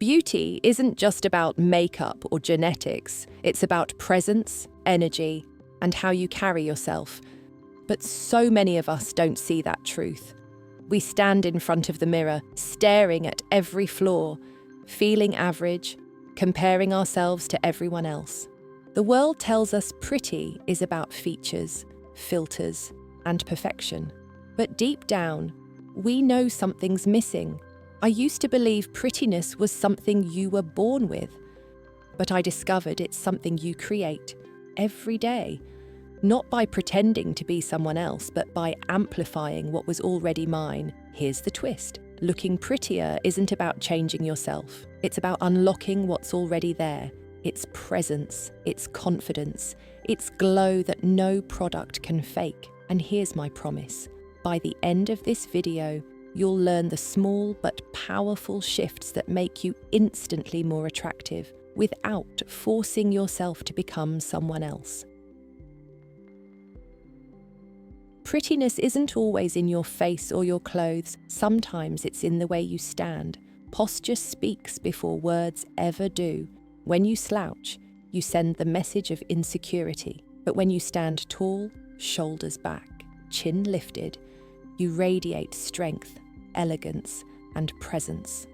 Beauty isn't just about makeup or genetics. It's about presence, energy, and how you carry yourself. But so many of us don't see that truth. We stand in front of the mirror, staring at every flaw, feeling average, comparing ourselves to everyone else. The world tells us pretty is about features, filters, and perfection. But deep down, we know something's missing. I used to believe prettiness was something you were born with, but I discovered it's something you create every day, not by pretending to be someone else, but by amplifying what was already mine. Here's the twist. Looking prettier isn't about changing yourself. It's about unlocking what's already there. It's presence, it's confidence, it's glow that no product can fake. And here's my promise. By the end of this video, you'll learn the small but powerful shifts that make you instantly more attractive without forcing yourself to become someone else. Prettiness isn't always in your face or your clothes. Sometimes it's in the way you stand. Posture speaks before words ever do. When you slouch, you send the message of insecurity. But when you stand tall, shoulders back, chin lifted, you radiate strength, elegance, and presence.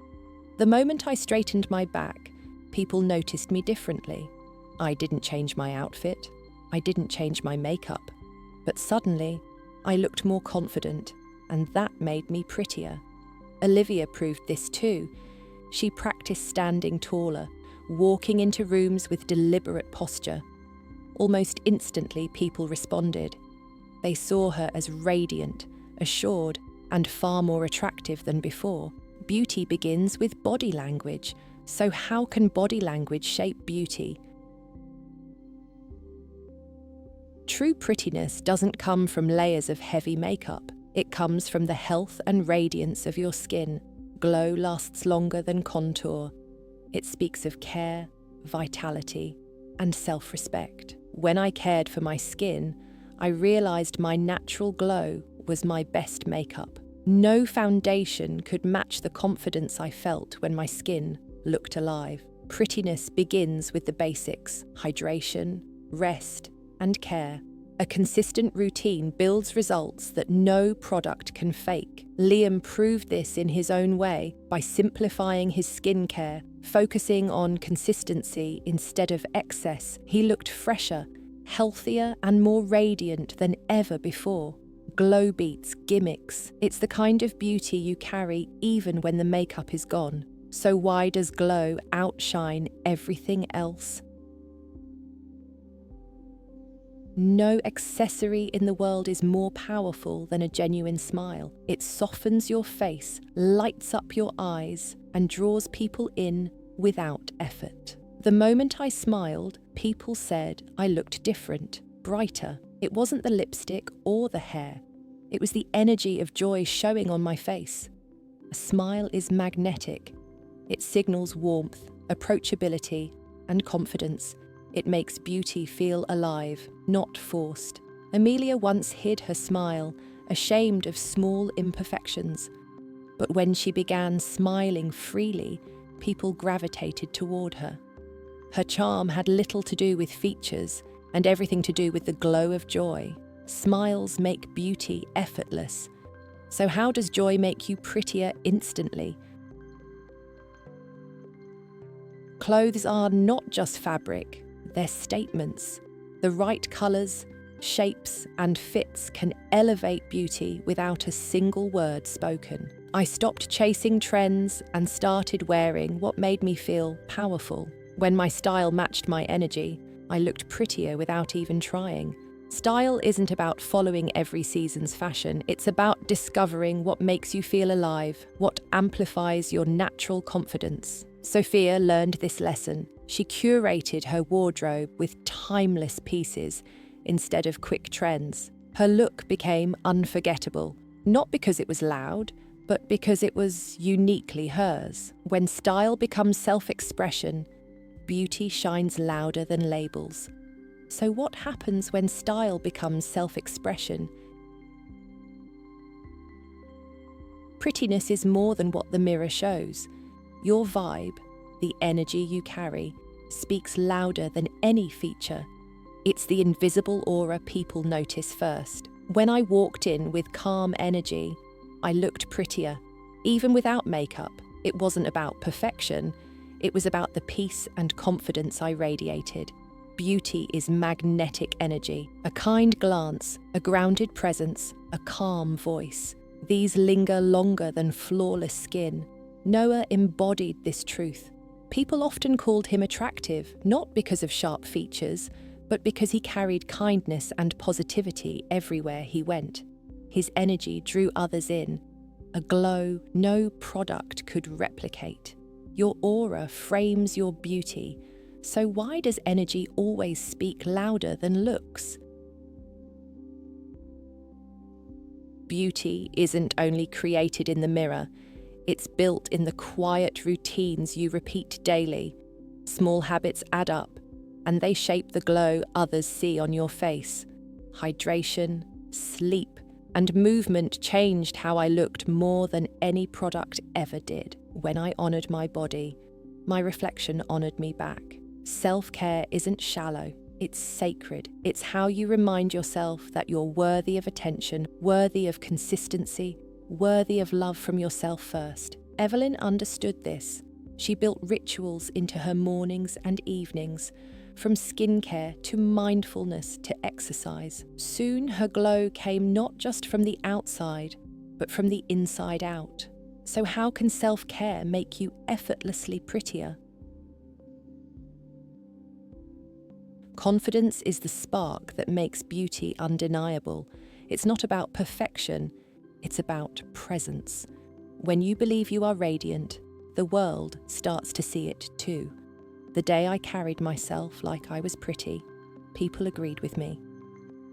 The moment I straightened my back, people noticed me differently. I didn't change my outfit. I didn't change my makeup. But suddenly, I looked more confident, and that made me prettier. Olivia proved this too. She practiced standing taller, walking into rooms with deliberate posture. Almost instantly, people responded. They saw her as radiant, assured, and far more attractive than before. Beauty begins with body language. So how can body language shape beauty? True prettiness doesn't come from layers of heavy makeup. It comes from the health and radiance of your skin. Glow lasts longer than contour. It speaks of care, vitality, and self-respect. When I cared for my skin, I realized my natural glow was my best makeup. No foundation could match the confidence I felt when my skin looked alive. Prettiness begins with the basics: hydration, rest, and care. A consistent routine builds results that no product can fake. Liam proved this in his own way by simplifying his skincare, focusing on consistency instead of excess. He looked fresher, healthier, and more radiant than ever before. Glow beats gimmicks. It's the kind of beauty you carry even when the makeup is gone. So why does glow outshine everything else? No accessory in the world is more powerful than a genuine smile. It softens your face, lights up your eyes, and draws people in without effort. The moment I smiled, people said I looked different, brighter. It wasn't the lipstick or the hair. It was the energy of joy showing on my face. A smile is magnetic. It signals warmth, approachability, and confidence. It makes beauty feel alive, not forced. Amelia once hid her smile, ashamed of small imperfections. But when she began smiling freely, people gravitated toward her. Her charm had little to do with features and everything to do with the glow of joy. Smiles make beauty effortless. So how does joy make you prettier instantly? Clothes are not just fabric, they're statements. The right colours, shapes, and fits can elevate beauty without a single word spoken. I stopped chasing trends and started wearing what made me feel powerful. When my style matched my energy, I looked prettier without even trying. Style isn't about following every season's fashion, it's about discovering what makes you feel alive, what amplifies your natural confidence. Sophia learned this lesson. She curated her wardrobe with timeless pieces instead of quick trends. Her look became unforgettable, not because it was loud, but because it was uniquely hers. When style becomes self-expression, beauty shines louder than labels. So what happens when style becomes self-expression? Prettiness is more than what the mirror shows. Your vibe, the energy you carry, speaks louder than any feature. It's the invisible aura people notice first. When I walked in with calm energy, I looked prettier. Even without makeup, it wasn't about perfection. It was about the peace and confidence I radiated. Beauty is magnetic energy. A kind glance, a grounded presence, a calm voice. These linger longer than flawless skin. Noah embodied this truth. People often called him attractive, not because of sharp features, but because he carried kindness and positivity everywhere he went. His energy drew others in, a glow no product could replicate. Your aura frames your beauty, so why does energy always speak louder than looks? Beauty isn't only created in the mirror, it's built in the quiet routines you repeat daily. Small habits add up, and they shape the glow others see on your face. Hydration, sleep, and movement changed how I looked more than any product ever did. When I honoured my body, my reflection honoured me back. Self-care isn't shallow, it's sacred. It's how you remind yourself that you're worthy of attention, worthy of consistency, worthy of love from yourself first. Evelyn understood this. She built rituals into her mornings and evenings, from skincare to mindfulness to exercise. Soon her glow came not just from the outside, but from the inside out. So how can self-care make you effortlessly prettier? Confidence is the spark that makes beauty undeniable. It's not about perfection, it's about presence. When you believe you are radiant, the world starts to see it too. The day I carried myself like I was pretty, people agreed with me.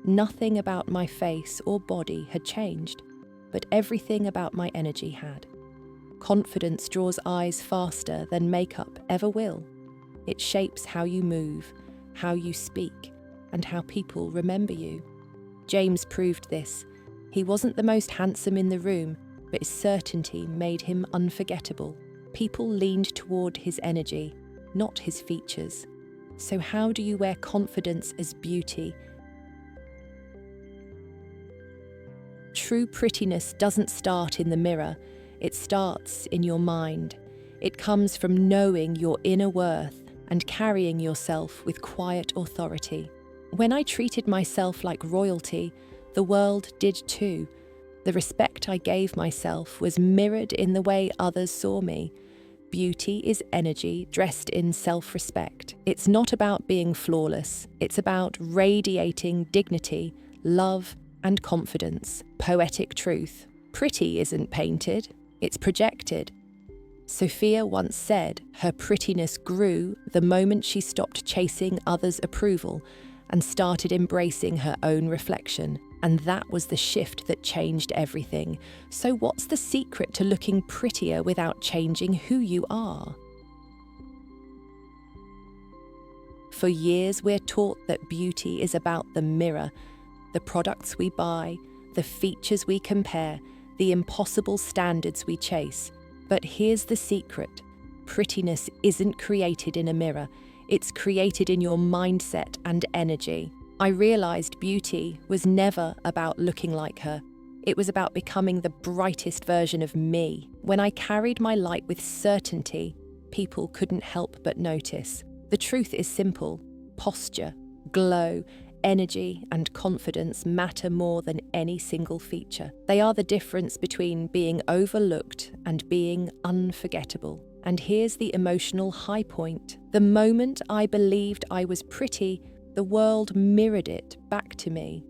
Nothing about my face or body had changed, but everything about my energy had. Confidence draws eyes faster than makeup ever will. It shapes how you move, how you speak, and how people remember you. James proved this. He wasn't the most handsome in the room, but his certainty made him unforgettable. People leaned toward his energy, not his features. So how do you wear confidence as beauty? True prettiness doesn't start in the mirror, it starts in your mind. It comes from knowing your inner worth and carrying yourself with quiet authority. When I treated myself like royalty, the world did too. The respect I gave myself was mirrored in the way others saw me. Beauty is energy dressed in self-respect. It's not about being flawless. It's about radiating dignity, love, and confidence. Poetic truth. Pretty isn't painted, it's projected. Sophia once said her prettiness grew the moment she stopped chasing others' approval and started embracing her own reflection. And that was the shift that changed everything. So what's the secret to looking prettier without changing who you are? For years, we're taught that beauty is about the mirror, the products we buy, the features we compare, the impossible standards we chase. But here's the secret. Prettiness isn't created in a mirror. It's created in your mindset and energy. I realized beauty was never about looking like her. It was about becoming the brightest version of me. When I carried my light with certainty, people couldn't help but notice. The truth is simple. Posture, glow, energy, and confidence matter more than any single feature. They are the difference between being overlooked and being unforgettable. And here's the emotional high point. The moment I believed I was pretty, the world mirrored it back to me.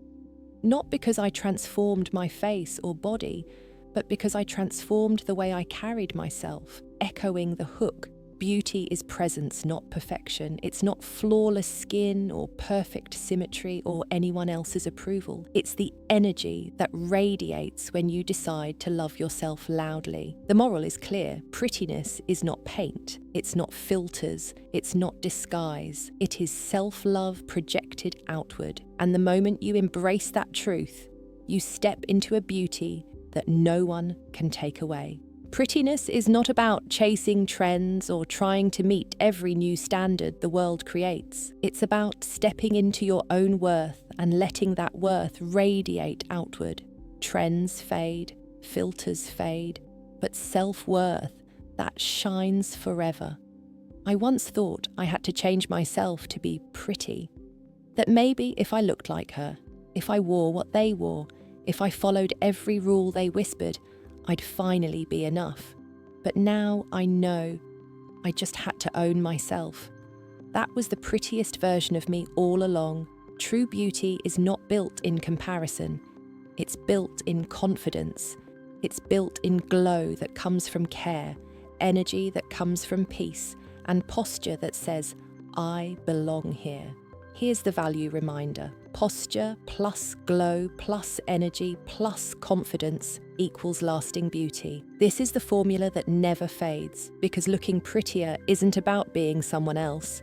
Not because I transformed my face or body, but because I transformed the way I carried myself, echoing the hook. Beauty is presence, not perfection. It's not flawless skin or perfect symmetry or anyone else's approval. It's the energy that radiates when you decide to love yourself loudly. The moral is clear. Prettiness is not paint. It's not filters. It's not disguise. It is self-love projected outward. And the moment you embrace that truth, you step into a beauty that no one can take away. Prettiness is not about chasing trends or trying to meet every new standard the world creates. It's about stepping into your own worth and letting that worth radiate outward. Trends fade, filters fade, but self-worth, that shines forever. I once thought I had to change myself to be pretty. That maybe if I looked like her, if I wore what they wore, if I followed every rule they whispered, I'd finally be enough. But now I know I just had to own myself. That was the prettiest version of me all along. True beauty is not built in comparison. It's built in confidence. It's built in glow that comes from care, energy that comes from peace, and posture that says, I belong here. Here's the value reminder. Posture plus glow plus energy plus confidence equals lasting beauty. This is the formula that never fades, because looking prettier isn't about being someone else.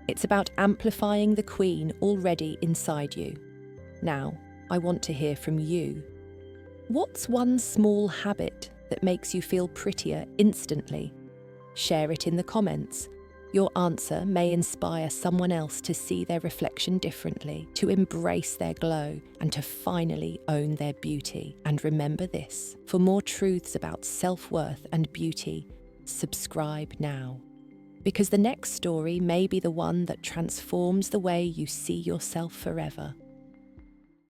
It's about amplifying the queen already inside you. Now, I want to hear from you. What's one small habit that makes you feel prettier instantly? Share it in the comments. Your answer may inspire someone else to see their reflection differently, to embrace their glow, and to finally own their beauty. And remember this, for more truths about self-worth and beauty, subscribe now. Because the next story may be the one that transforms the way you see yourself forever.